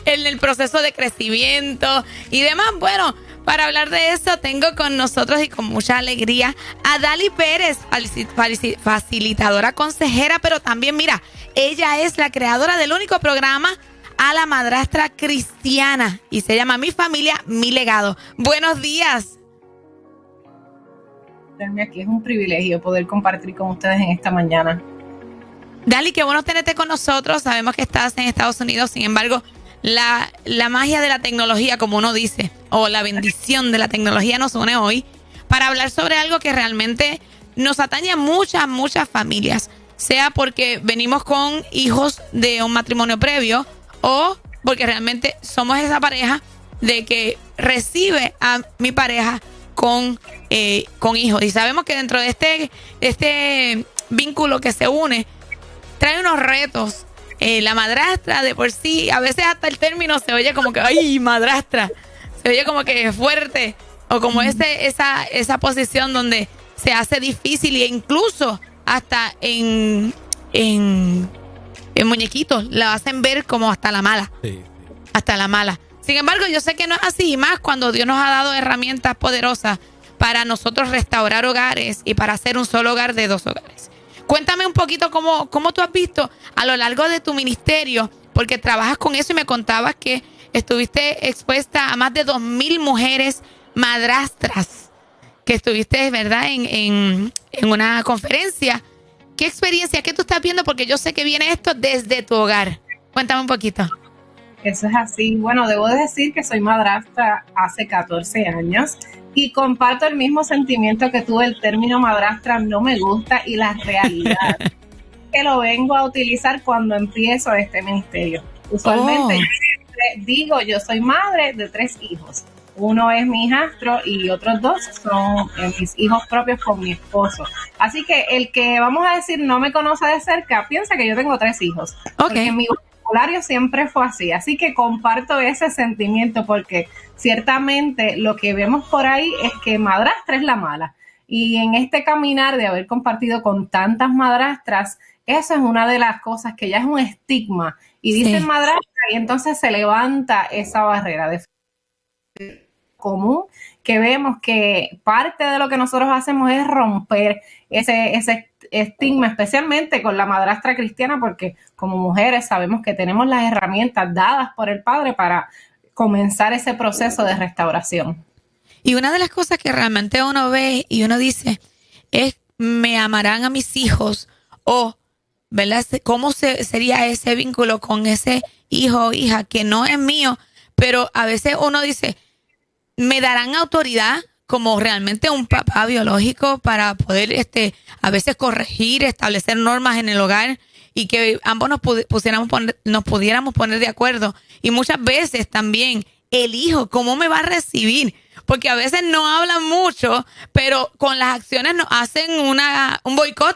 en el proceso de crecimiento y demás. Bueno, para hablar de eso tengo con nosotros y con mucha alegría a Dali Pérez, facilitadora consejera, pero también, mira, ella es la creadora del único programa a la madrastra cristiana y se llama Mi Familia, Mi Legado. Buenos días. Aquí es un privilegio poder compartir con ustedes en esta mañana. Dali, qué bueno tenerte con nosotros. Sabemos que estás en Estados Unidos, sin embargo, la magia de la tecnología, como uno dice, o la bendición de la tecnología nos une hoy para hablar sobre algo que realmente nos atañe a muchas familias, sea porque venimos con hijos de un matrimonio previo o porque realmente somos esa pareja de que recibe a mi pareja con hijos. Y sabemos que dentro de este vínculo que se une, trae unos retos. La madrastra de por sí, a veces hasta el término se oye como que, ¡ay, madrastra! Se oye como que fuerte, o como esa posición donde se hace difícil e incluso hasta en muñequitos la hacen ver como hasta la mala. Sí. Hasta la mala. Sin embargo, yo sé que no es así, y más cuando Dios nos ha dado herramientas poderosas para nosotros restaurar hogares y para hacer un solo hogar de dos hogares. Cuéntame un poquito cómo tú has visto a lo largo de tu ministerio, porque trabajas con eso y me contabas que estuviste expuesta a más de 2,000 mujeres madrastras, que estuviste, ¿verdad?, en una conferencia. ¿Qué experiencia, qué tú estás viendo? Porque yo sé que viene esto desde tu hogar. Cuéntame un poquito. Eso es así. Bueno, debo decir que soy madrastra hace 14 años y comparto el mismo sentimiento que tú. El término madrastra no me gusta y la realidad que lo vengo a utilizar cuando empiezo este ministerio. Usualmente digo, yo soy madre de 3 hijos. Uno es mi hijastro y otros 2 son mis hijos propios con mi esposo. Así que el que, vamos a decir, no me conoce de cerca, piensa que yo tengo 3 hijos. Porque mi vocabulario siempre fue así que comparto ese sentimiento, porque ciertamente lo que vemos por ahí es que madrastra es la mala, y en este caminar de haber compartido con tantas madrastras, eso es una de las cosas que ya es un estigma, y dicen madrastra y entonces se levanta esa barrera de común, que vemos que parte de lo que nosotros hacemos es romper ese estigma, especialmente con la madrastra cristiana, porque como mujeres sabemos que tenemos las herramientas dadas por el Padre para comenzar ese proceso de restauración. Y una de las cosas que realmente uno ve y uno dice es, me amarán a mis hijos, o, ¿verdad?, cómo sería ese vínculo con ese hijo o hija que no es mío, pero a veces uno dice, me darán autoridad como realmente un papá biológico para poder a veces corregir, establecer normas en el hogar y que ambos nos pudiéramos poner de acuerdo. Y muchas veces también el hijo, ¿cómo me va a recibir? Porque a veces no hablan mucho, pero con las acciones nos hacen un boicot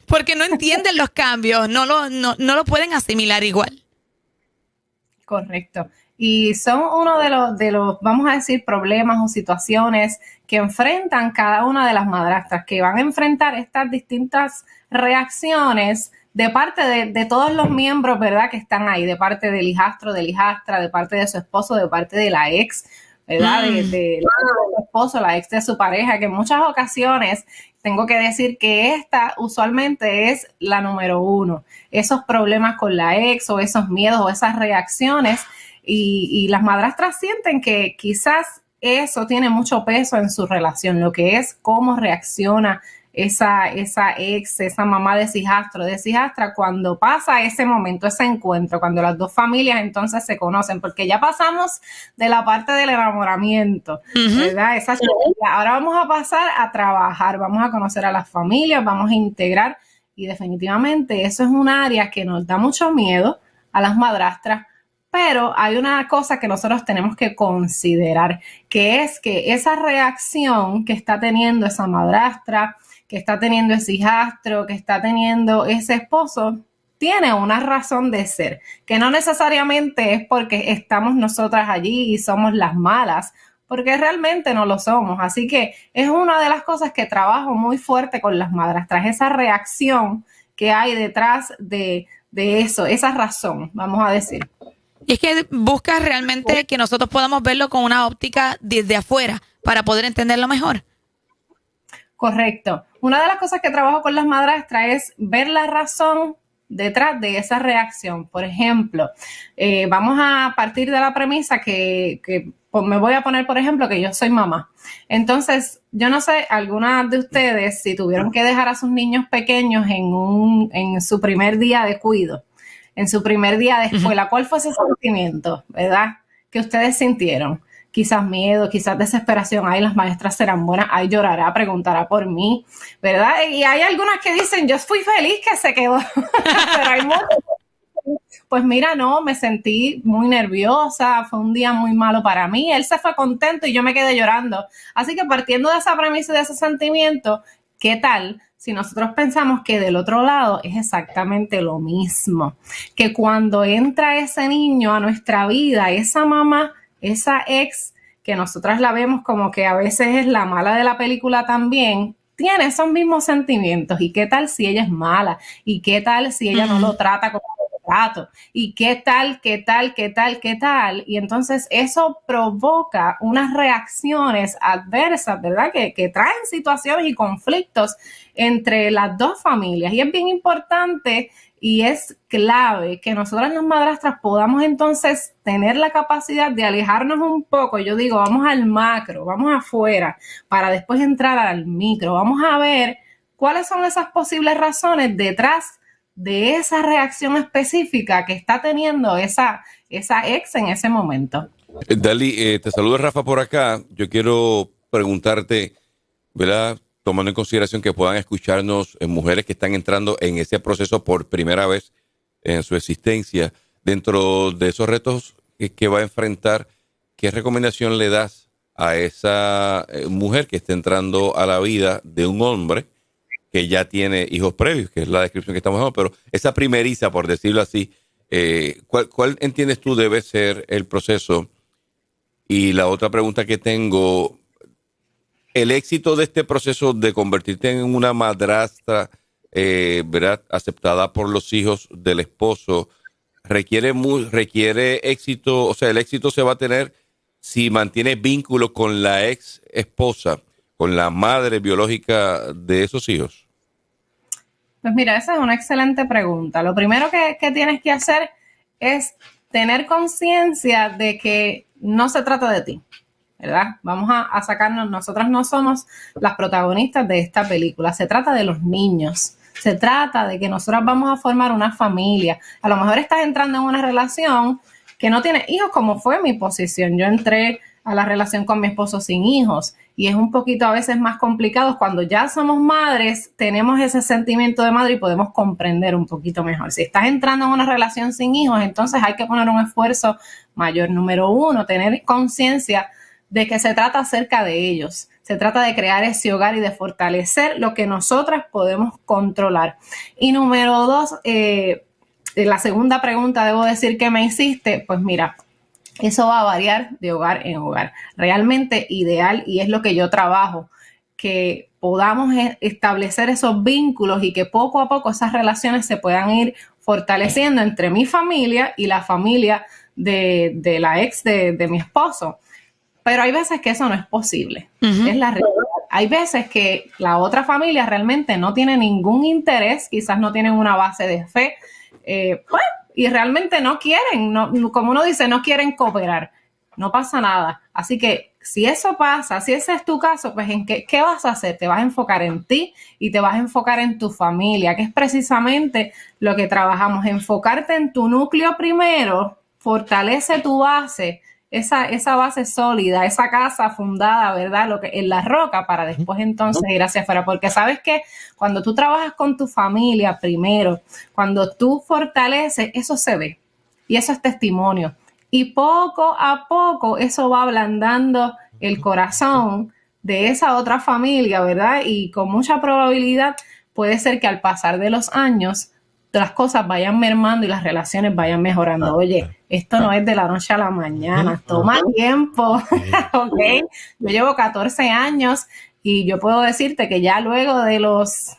porque no entienden los cambios, no lo pueden asimilar igual. Correcto. Y son uno de los, vamos a decir, problemas o situaciones que enfrentan cada una de las madrastras, que van a enfrentar estas distintas reacciones de parte de todos los miembros, ¿verdad?, que están ahí, de parte del hijastro, de la hijastra, de parte de su esposo, de parte de la ex, ¿verdad?, de su esposo, la ex de su pareja, que en muchas ocasiones tengo que decir que esta usualmente es la número 1. Esos problemas con la ex o esos miedos o esas reacciones. Y las madrastras sienten que quizás eso tiene mucho peso en su relación, lo que es cómo reacciona esa ex, esa mamá de ese hijastro, de esa hijastra, cuando pasa ese momento, ese encuentro, cuando las dos familias entonces se conocen, porque ya pasamos de la parte del enamoramiento, ¿verdad? Ahora vamos a pasar a trabajar, vamos a conocer a las familias, vamos a integrar, y definitivamente eso es un área que nos da mucho miedo a las madrastras. Pero hay una cosa que nosotros tenemos que considerar, que es que esa reacción que está teniendo esa madrastra, que está teniendo ese hijastro, que está teniendo ese esposo, tiene una razón de ser, que no necesariamente es porque estamos nosotras allí y somos las malas, porque realmente no lo somos. Así que es una de las cosas que trabajo muy fuerte con las madrastras, esa reacción que hay detrás de eso, esa razón, vamos a decir. Y es que buscas realmente que nosotros podamos verlo con una óptica desde afuera para poder entenderlo mejor. Correcto. Una de las cosas que trabajo con las madrastras es ver la razón detrás de esa reacción. Por ejemplo, vamos a partir de la premisa que pues me voy a poner, por ejemplo, que yo soy mamá. Entonces, yo no sé, algunas de ustedes, si tuvieron que dejar a sus niños pequeños en su primer día de cuido, en su primer día de escuela, ¿cuál fue ese sentimiento, verdad, que ustedes sintieron? Quizás miedo, quizás desesperación. Ay, las maestras serán buenas, ay, llorará, preguntará por mí, ¿verdad? Y hay algunas que dicen, yo fui feliz que se quedó, pero hay muchas. Pues mira, no, me sentí muy nerviosa, fue un día muy malo para mí, él se fue contento y yo me quedé llorando. Así que partiendo de esa premisa y de ese sentimiento, ¿qué tal si nosotros pensamos que del otro lado es exactamente lo mismo? Que cuando entra ese niño a nuestra vida, esa mamá, esa ex, que nosotras la vemos como que a veces es la mala de la película también, tiene esos mismos sentimientos. ¿Y qué tal si ella es mala? ¿Y qué tal si ella no lo trata como trato? ¿Y qué tal, qué tal, qué tal, qué tal? Y entonces eso provoca unas reacciones adversas, ¿verdad? Que traen situaciones y conflictos entre las dos familias. Y es bien importante y es clave que nosotras las madrastras podamos entonces tener la capacidad de alejarnos un poco. Yo digo, vamos al macro, vamos afuera, para después entrar al micro. Vamos a ver cuáles son esas posibles razones detrás de esa reacción específica que está teniendo esa ex en ese momento. Dali, te saluda Rafa por acá. Yo quiero preguntarte, ¿verdad? Tomando en consideración que puedan escucharnos mujeres que están entrando en ese proceso por primera vez en su existencia, dentro de esos retos que va a enfrentar, ¿qué recomendación le das a esa mujer que está entrando a la vida de un hombre que ya tiene hijos previos, que es la descripción que estamos dando, pero esa primeriza, por decirlo así, ¿cuál entiendes tú debe ser el proceso? Y la otra pregunta que tengo, el éxito de este proceso de convertirte en una madrastra, ¿verdad?, aceptada por los hijos del esposo, requiere éxito, o sea, el éxito se va a tener si mantiene vínculo con la ex esposa, con la madre biológica de esos hijos. Pues mira, esa es una excelente pregunta. Lo primero que tienes que hacer es tener conciencia de que no se trata de ti, ¿verdad? Vamos a sacarnos, nosotras no somos las protagonistas de esta película, se trata de los niños, se trata de que nosotras vamos a formar una familia. A lo mejor estás entrando en una relación que no tiene hijos, como fue mi posición. Yo entré a la relación con mi esposo sin hijos y es un poquito a veces más complicado. Cuando ya somos madres, tenemos ese sentimiento de madre y podemos comprender un poquito mejor. Si estás entrando en una relación sin hijos, entonces hay que poner un esfuerzo mayor. Número uno, tener conciencia de que se trata acerca de ellos. Se trata de crear ese hogar y de fortalecer lo que nosotras podemos controlar. Y número dos, la segunda pregunta, debo decir que me hiciste, pues mira, eso va a variar de hogar en hogar. Realmente ideal, y es lo que yo trabajo, que podamos establecer esos vínculos y que poco a poco esas relaciones se puedan ir fortaleciendo entre mi familia y la familia de la ex de mi esposo. Pero hay veces que eso no es posible. Es la realidad. Hay veces que la otra familia realmente no tiene ningún interés, quizás no tienen una base de fe, pues, y realmente no quieren, no, como uno dice, no quieren cooperar. No pasa nada. Así que si eso pasa, si ese es tu caso, pues ¿en qué vas a hacer? Te vas a enfocar en ti y te vas a enfocar en tu familia, que es precisamente lo que trabajamos. Enfocarte en tu núcleo primero, fortalece tu base, esa base sólida, esa casa fundada, ¿verdad? En la roca, para después entonces ir hacia afuera. Porque sabes que cuando tú trabajas con tu familia primero, cuando tú fortaleces, eso se ve y eso es testimonio. Y poco a poco eso va ablandando el corazón de esa otra familia, ¿verdad? Y con mucha probabilidad puede ser que al pasar de los años las cosas vayan mermando y las relaciones vayan mejorando. Oye, esto no es de la noche a la mañana, toma tiempo, ¿ok? Yo llevo 14 años y yo puedo decirte que ya luego de los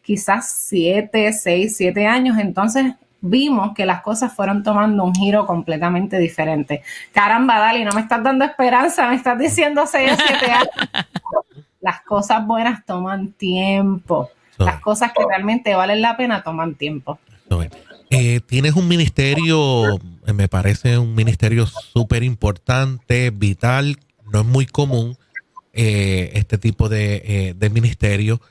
quizás 7 años, entonces vimos que las cosas fueron tomando un giro completamente diferente. Caramba, Dali, no me estás dando esperanza, me estás diciendo 6 o 7 años. Las cosas buenas toman tiempo. Las cosas que realmente valen la pena toman tiempo. Tienes un ministerio, me parece un ministerio súper importante, vital. No es muy común este tipo de ministerio.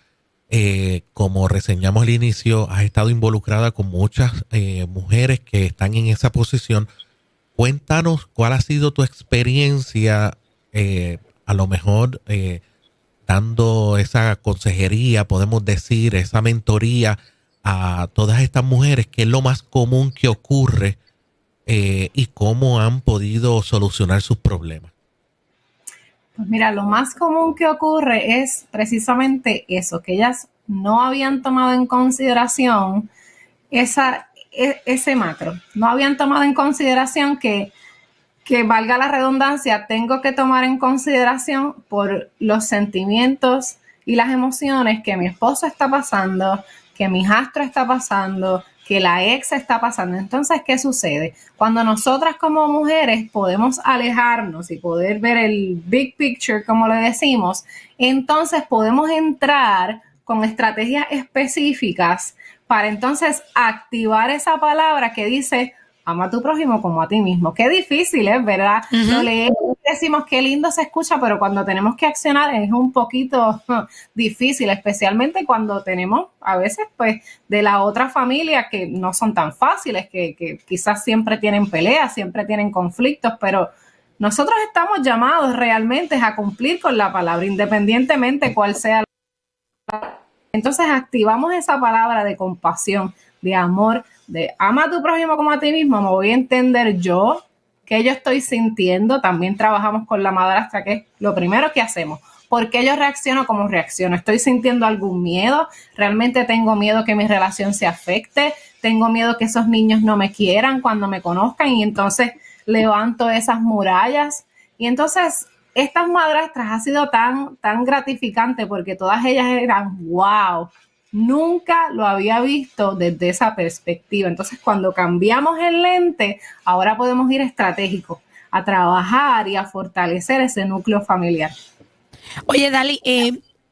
Como reseñamos al inicio, has estado involucrada con muchas mujeres que están en esa posición. Cuéntanos cuál ha sido tu experiencia, a lo mejor dando esa consejería, podemos decir, esa mentoría a todas estas mujeres, qué es lo más común que ocurre y cómo han podido solucionar sus problemas. Pues mira, lo más común que ocurre es precisamente eso, que ellas no habían tomado en consideración ese macro, no habían tomado en consideración que valga la redundancia, tengo que tomar en consideración por los sentimientos y las emociones que mi esposo está pasando, que mi hijastro está pasando, que la ex está pasando. Entonces, ¿qué sucede? Cuando nosotras como mujeres podemos alejarnos y poder ver el big picture, como le decimos, entonces podemos entrar con estrategias específicas para entonces activar esa palabra que dice, ama a tu prójimo como a ti mismo. Qué difícil es, ¿verdad? Lo leemos, decimos qué lindo se escucha, pero cuando tenemos que accionar es un poquito difícil, especialmente cuando tenemos a veces pues de la otra familia que no son tan fáciles, que quizás siempre tienen peleas, siempre tienen conflictos, pero nosotros estamos llamados realmente a cumplir con la palabra, independientemente cuál sea la... Entonces activamos esa palabra de compasión, de amor, de ama a tu prójimo como a ti mismo. Me voy a entender yo, qué yo estoy sintiendo. También trabajamos con la madrastra, que es lo primero que hacemos. ¿Por qué yo reacciono como reacciono? ¿Estoy sintiendo algún miedo? ¿Realmente tengo miedo que mi relación se afecte? ¿Tengo miedo que esos niños no me quieran cuando me conozcan? Y entonces levanto esas murallas. Y entonces estas madrastras ha sido tan gratificante porque todas ellas eran wow. Nunca lo había visto desde esa perspectiva. Entonces, cuando cambiamos el lente, ahora podemos ir estratégicos a trabajar y a fortalecer ese núcleo familiar. Oye, Dali,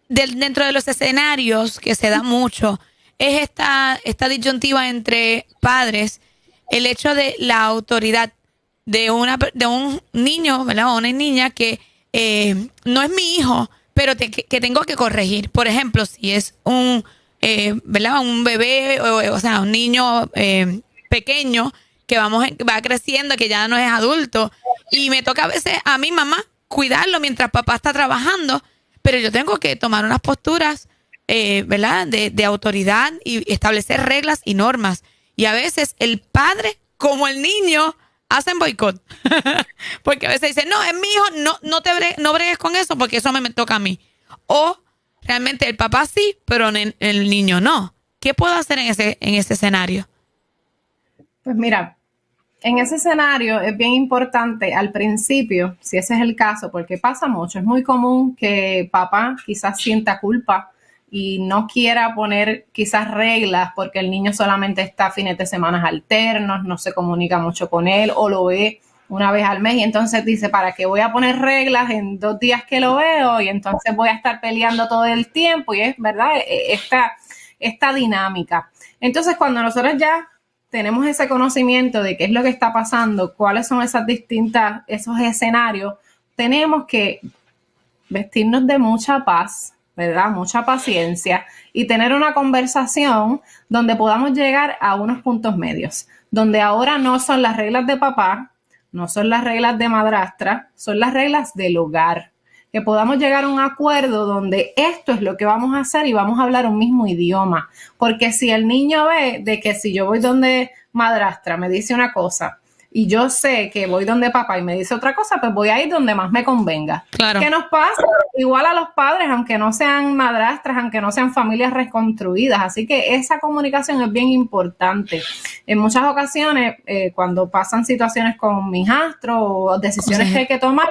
dentro de los escenarios que se da mucho, es esta disyuntiva entre padres, el hecho de la autoridad de un niño, ¿verdad? O una niña que no es mi hijo, pero que tengo que corregir. Por ejemplo, si es ¿verdad? Un bebé, o sea, un niño pequeño que va creciendo, que ya no es adulto, y me toca a veces a mi mamá cuidarlo mientras papá está trabajando, pero yo tengo que tomar unas posturas, ¿verdad? De autoridad y establecer reglas y normas. Y a veces el padre, como el niño, hacen boicot. Porque a veces dicen, no, es mi hijo, no bregues con eso porque eso me toca a mí. O realmente el papá sí, pero el niño no. ¿Qué puedo hacer en ese escenario? Pues mira, en ese escenario es bien importante al principio, si ese es el caso, porque pasa mucho. Es muy común que papá quizás sienta culpa y no quiera poner quizás reglas porque el niño solamente está fines de semana alternos, no se comunica mucho con él o lo ve una vez al mes y entonces dice, ¿para qué voy a poner reglas en 2 días que lo veo? Y entonces voy a estar peleando todo el tiempo y es verdad esta dinámica. Entonces cuando nosotros ya tenemos ese conocimiento de qué es lo que está pasando, cuáles son esos escenarios, tenemos que vestirnos de mucha paz, ¿verdad? Mucha paciencia y tener una conversación donde podamos llegar a unos puntos medios, donde ahora no son las reglas de papá, no son las reglas de madrastra, son las reglas del hogar. Que podamos llegar a un acuerdo donde esto es lo que vamos a hacer y vamos a hablar un mismo idioma. Porque si el niño ve de que si yo voy donde madrastra me dice una cosa y yo sé que voy donde papá y me dice otra cosa, pues voy a ir donde más me convenga. Claro. ¿Qué nos pasa? Igual a los padres, aunque no sean madrastras, aunque no sean familias reconstruidas. Así que esa comunicación es bien importante. En muchas ocasiones, cuando pasan situaciones con mi hijastro o decisiones que hay que tomar,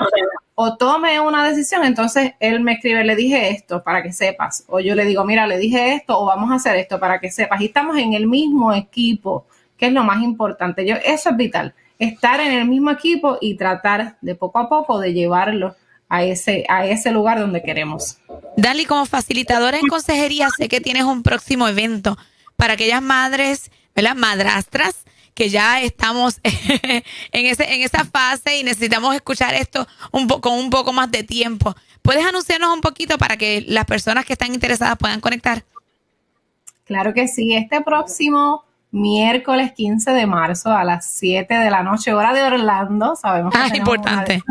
o tome una decisión, entonces él me escribe, le dije esto para que sepas. O yo le digo, mira, le dije esto o vamos a hacer esto para que sepas. Y estamos en el mismo equipo. que es lo más importante. Eso es vital, estar en el mismo equipo y tratar de poco a poco de llevarlo a ese lugar donde queremos. Dali, como facilitadora en consejería, sé que tienes un próximo evento para aquellas madres, ¿verdad? Madrastras, que ya estamos en esa fase y necesitamos escuchar esto con un poco más de tiempo. ¿Puedes anunciarnos un poquito para que las personas que están interesadas puedan conectar? Claro que sí. Este próximo miércoles 15 de marzo a las 7 de la noche, hora de Orlando. Sabemos que tenemos importante.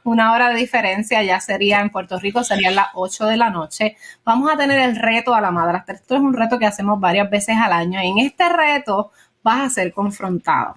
Una hora de diferencia, ya sería en Puerto Rico, serían las 8 de la noche. Vamos a tener el reto a la madrastra. Esto es un reto que hacemos varias veces al año. Y en este reto vas a ser confrontado.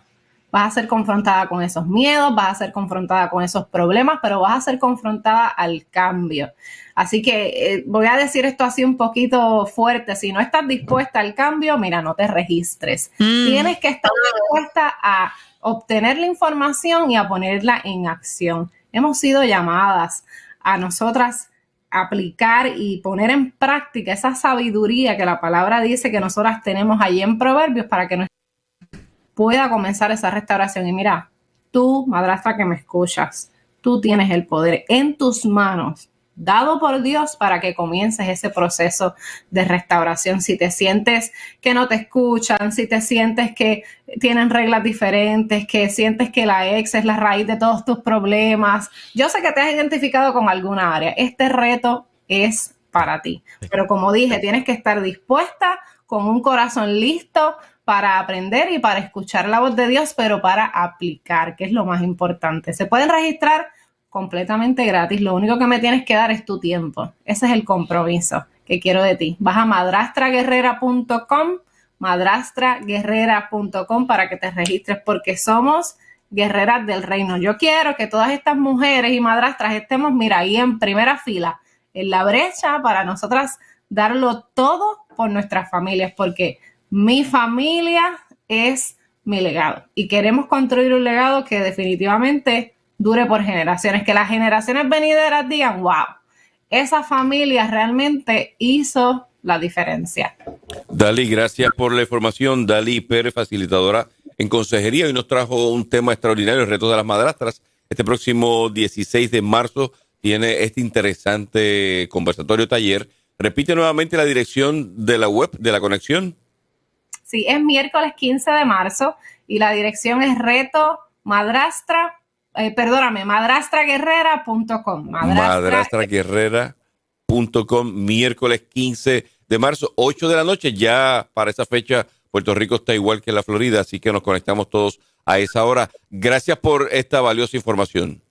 Vas a ser confrontada con esos miedos, vas a ser confrontada con esos problemas, pero vas a ser confrontada al cambio. Así que voy a decir esto así un poquito fuerte. Si no estás dispuesta al cambio, mira, no te registres. Tienes que estar dispuesta a obtener la información y a ponerla en acción. Hemos sido llamadas a nosotras aplicar y poner en práctica esa sabiduría que la palabra dice que nosotras tenemos allí en Proverbios para que pueda comenzar esa restauración. Y mira, tú, madrastra que me escuchas, tú tienes el poder en tus manos, dado por Dios, para que comiences ese proceso de restauración. Si te sientes que no te escuchan, si te sientes que tienen reglas diferentes, que sientes que la ex es la raíz de todos tus problemas, yo sé que te has identificado con alguna área. Este reto es para ti. Pero como dije, tienes que estar dispuesta, con un corazón listo para aprender y para escuchar la voz de Dios, pero para aplicar, que es lo más importante. Se pueden registrar completamente gratis. Lo único que me tienes que dar es tu tiempo. Ese es el compromiso que quiero de ti. Vas a madrastraguerrera.com para que te registres, porque somos guerreras del reino. Yo quiero que todas estas mujeres y madrastras estemos, mira, ahí en primera fila, en la brecha, para nosotras darlo todo por nuestras familias, porque mi familia es mi legado y queremos construir un legado que definitivamente dure por generaciones, que las generaciones venideras digan, wow, esa familia realmente hizo la diferencia. Dali, gracias por la información. Dali Pérez, facilitadora en consejería, y nos trajo un tema extraordinario, el reto de las madrastras. Este próximo 16 de marzo tiene este interesante conversatorio taller. Repite nuevamente la dirección de la web, de la conexión. Sí, es miércoles 15 de marzo y la dirección es madrastraguerrera.com. Madrastraguerrera.com, miércoles 15 de marzo, 8 de la noche. Ya para esa fecha Puerto Rico está igual que la Florida, así que nos conectamos todos a esa hora. Gracias por esta valiosa información.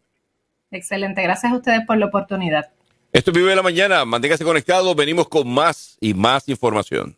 Excelente, gracias a ustedes por la oportunidad. Esto es Vive de la Mañana, manténgase conectado, venimos con más y más información.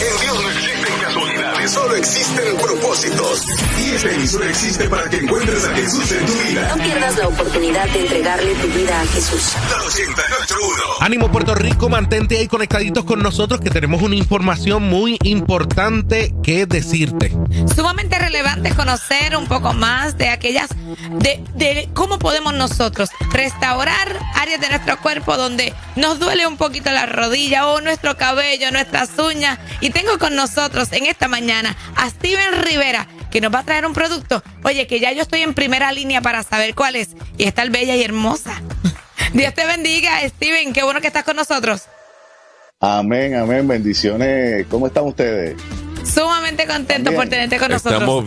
En Dios no existen casualidades, solo existen propósitos. Y esta emisora existe para que encuentres a Jesús en tu vida. No pierdas la oportunidad de entregarle tu vida a Jesús. La 88.1. Ánimo Puerto Rico, mantente ahí conectaditos con nosotros que tenemos una información muy importante que decirte. Sumamente relevante conocer un poco más de aquellas, de cómo podemos nosotros restaurar áreas de nuestro cuerpo donde nos duele un poquito la rodilla o nuestro cabello, nuestras uñas. Y tengo con nosotros en esta mañana a Steven Rivera, que nos va a traer un producto. Oye, que ya yo estoy en primera línea para saber cuál es. Y es tan bella y hermosa. Dios te bendiga, Steven. Qué bueno que estás con nosotros. Amén, amén. Bendiciones. ¿Cómo están ustedes? Sumamente contento por tenerte con nosotros. Estamos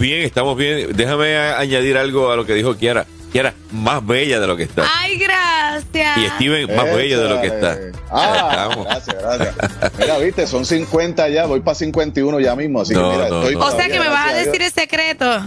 bien. Déjame añadir algo a lo que dijo Kiara. Kiara, más bella de lo que está. Ay, gracias. Y Steven, más bello de lo que está. Gracias. Mira, viste, son 50 ya, voy para 51 ya mismo. Así que mira, O sea que me vas a decir el secreto.